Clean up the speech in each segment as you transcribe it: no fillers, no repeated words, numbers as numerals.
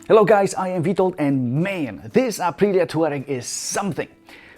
Hello guys, I am Vitold and man, this Aprilia Tuareg is something.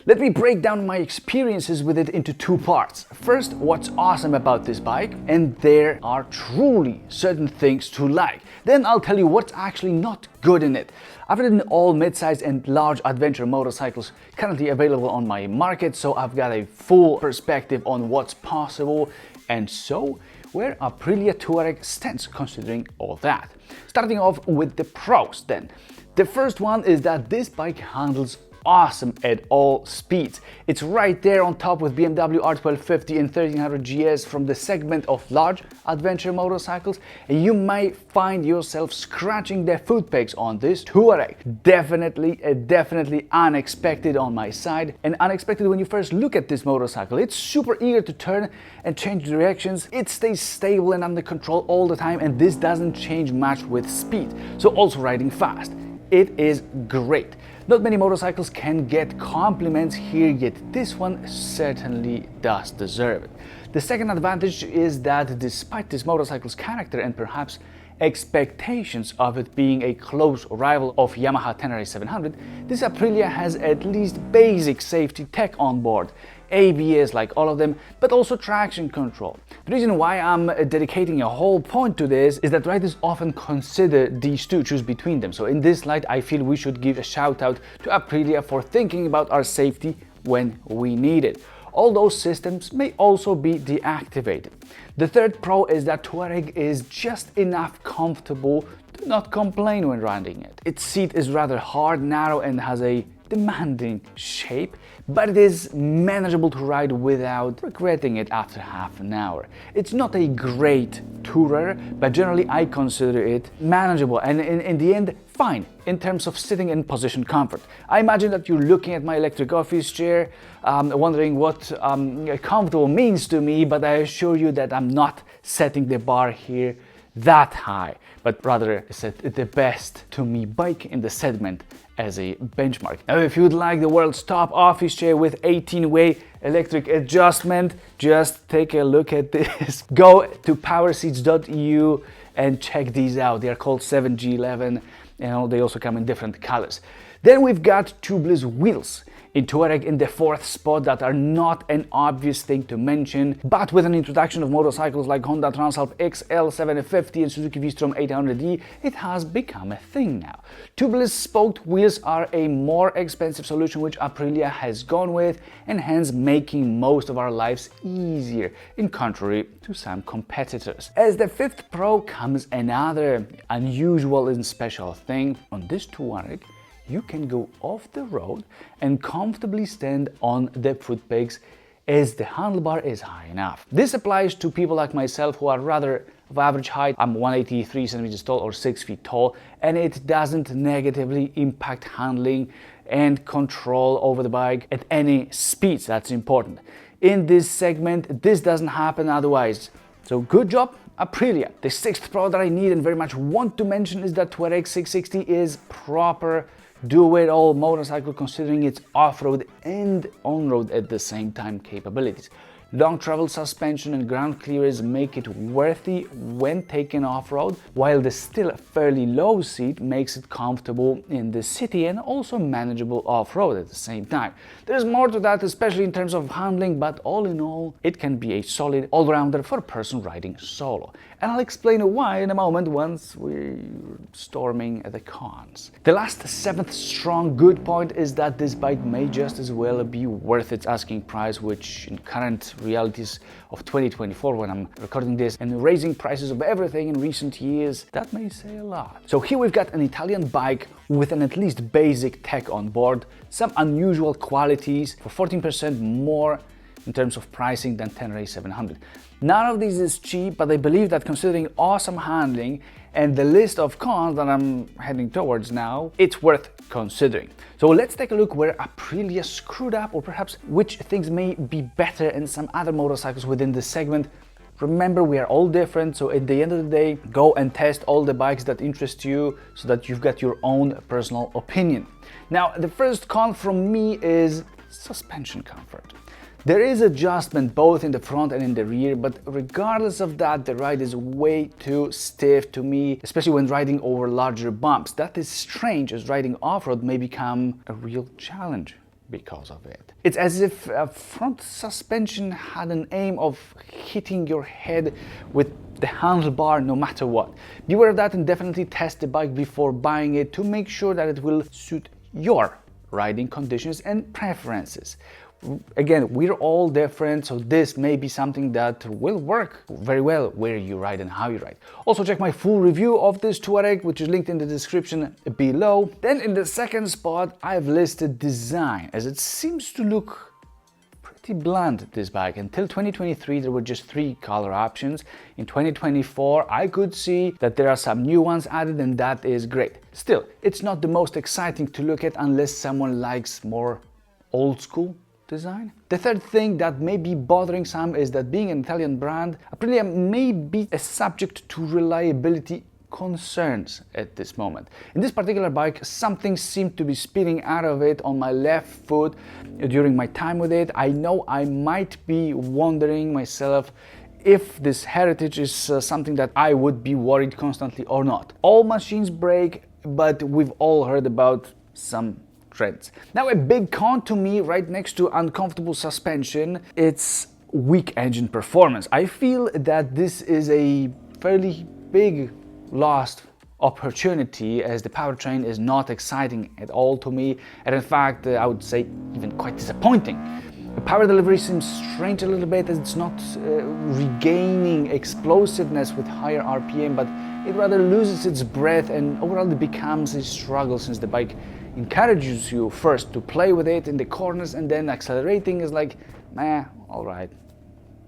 Let me break down my experiences with it into two parts. First, what's awesome about this bike, and there are truly certain things to like. Then I'll tell you what's actually not good in it. I've ridden all mid-size and large adventure motorcycles currently available on my market, so I've got a full perspective on what's possible and so where Aprilia Tuareg stands considering all that. Starting off with the pros then. The first one is that this bike handles awesome at all speeds. It's right there on top with BMW R1250 and 1300 GS from the segment of large adventure motorcycles, and you might find yourself scratching the foot pegs on this Tuareg. Definitely unexpected on my side, and unexpected when you first look at this motorcycle. It's super eager to turn and change directions. It stays stable and under control all the time, and this doesn't change much with speed, so also riding fast. It is great. Not many motorcycles can get compliments here, yet this one certainly does deserve it. The second advantage is that despite this motorcycle's character and perhaps expectations of it being a close rival of Yamaha Tenere 700, this Aprilia has at least basic safety tech on board. ABS like all of them, but also traction control. The reason why I'm dedicating a whole point to this is that riders often consider these two, choose between them. So in this light, I feel we should give a shout out to Aprilia for thinking about our safety when we need it. All those systems may also be deactivated. The third pro is that Tuareg is just enough comfortable to not complain when riding it. Its seat is rather hard, narrow, and has a demanding shape, but it is manageable to ride without regretting it after half an hour. It's not a great tourer, but generally I consider it manageable and in the end fine in terms of sitting and position comfort. I imagine that you're looking at my electric office chair, wondering what comfortable means to me, but I assure you that I'm not setting the bar here that high, but rather set the best to me bike in the segment as a benchmark. Now, if you'd like the world's top office chair with 18-way electric adjustment, just take a look at this. Go to powerseats.eu and check these out. They are called 7G11 and they also come in different colors. Then we've got tubeless wheels in Tuareg in the fourth spot that are not an obvious thing to mention, but with an introduction of motorcycles like Honda Transalp XL 750 and Suzuki V-Strom 800D, it has become a thing now. Tubeless spoked wheels are a more expensive solution which Aprilia has gone with, and hence making most of our lives easier, in contrary to some competitors. As the fifth pro comes another unusual and special thing. On this Tuareg, you can go off the road and comfortably stand on the foot pegs as the handlebar is high enough. This applies to people like myself who are rather of average height. I'm 183 centimeters tall or 6 feet tall, and it doesn't negatively impact handling and control over the bike at any speeds. That's important. In this segment, this doesn't happen otherwise. So good job, Aprilia. The sixth pro that I need and very much want to mention is that Tuareg 660 is proper do-it-all motorcycle considering its off-road and on-road at the same time capabilities. Long travel suspension and ground clearance make it worthy when taken off-road, while the still fairly low seat makes it comfortable in the city and also manageable off-road at the same time. There's more to that, especially in terms of handling, but all in all, it can be a solid all-rounder for a person riding solo. And I'll explain why in a moment once we're storming the cons. The last seventh strong good point is that this bike may just as well be worth its asking price, which in current realities of 2024, when I'm recording this, and raising prices of everything in recent years, that may say a lot. So here we've got an Italian bike with an at least basic tech on board, some unusual qualities for 14% more in terms of pricing than Tenere 700. None of these is cheap, but I believe that considering awesome handling and the list of cons that I'm heading towards now, it's worth considering. So let's take a look where Aprilia screwed up, or perhaps which things may be better in some other motorcycles within this segment. Remember, we are all different, so at the end of the day, go and test all the bikes that interest you so that you've got your own personal opinion. Now, the first con from me is suspension comfort. There is adjustment both in the front and in the rear, but regardless of that, the ride is way too stiff to me, especially when riding over larger bumps. That is strange, as riding off-road may become a real challenge because of it. It's as if a front suspension had an aim of hitting your head with the handlebar no matter what. Beware of that, and definitely test the bike before buying it to make sure that it will suit your riding conditions and preferences. Again, we're all different, so this may be something that will work very well where you ride and how you ride. Also check my full review of this Tuareg, which is linked in the description below. Then in the second spot, I've listed design, as it seems to look pretty bland, this bike. Until 2023, there were just 3 color options. In 2024, I could see that there are some new ones added, and that is great. Still, it's not the most exciting to look at unless someone likes more old school design. The third thing that may be bothering some is that being an Italian brand, Aprilia may be a subject to reliability concerns at this moment. In this particular bike, something seemed to be spilling out of it on my left foot during my time with it. I know I might be wondering myself if this heritage is something that I would be worried constantly or not. All machines break, but we've all heard about some trends. Now, a big con to me, right next to uncomfortable suspension, it's weak engine performance. I feel that this is a fairly big lost opportunity, as the powertrain is not exciting at all to me, and in fact I would say even quite disappointing. The power delivery seems strange a little bit, as it's not regaining explosiveness with higher RPM, but it rather loses its breath, and overall it becomes a struggle, since the bike encourages you first to play with it in the corners, and then accelerating is like, meh, alright,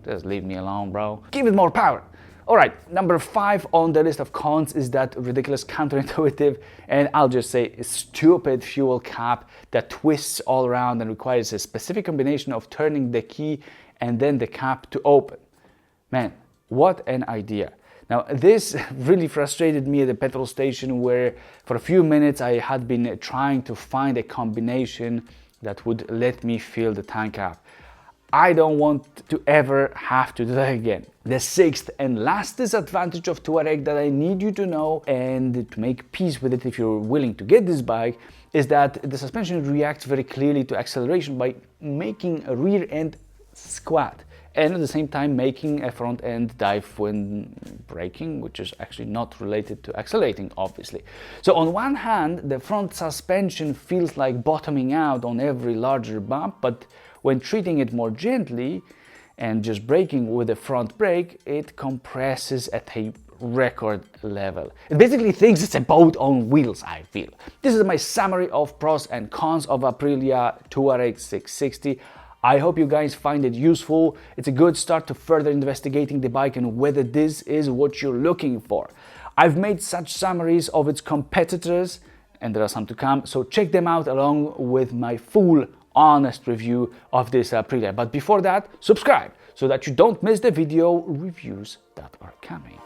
just leave me alone, bro. Give it more power. Alright, number 5 on the list of cons is that ridiculous, counterintuitive, and I'll just say stupid fuel cap that twists all around and requires a specific combination of turning the key and then the cap to open. Man, what an idea. Now, this really frustrated me at the petrol station, where for a few minutes I had been trying to find a combination that would let me fill the tank up. I don't want to ever have to do that again. The 6th and last disadvantage of Tuareg that I need you to know and to make peace with it if you're willing to get this bike is that the suspension reacts very clearly to acceleration by making a rear end squat, and at the same time making a front end dive when braking, which is actually not related to accelerating, obviously. So on one hand, the front suspension feels like bottoming out on every larger bump, but when treating it more gently and just braking with the front brake, it compresses at a record level. It basically thinks it's a boat on wheels, I feel. This is my summary of pros and cons of Aprilia Tuareg 660. I hope you guys find it useful. It's a good start to further investigating the bike and whether this is what you're looking for. I've made such summaries of its competitors, and there are some to come, so check them out along with my full honest review of this Aprilia. But before that, subscribe so that you don't miss the video reviews that are coming.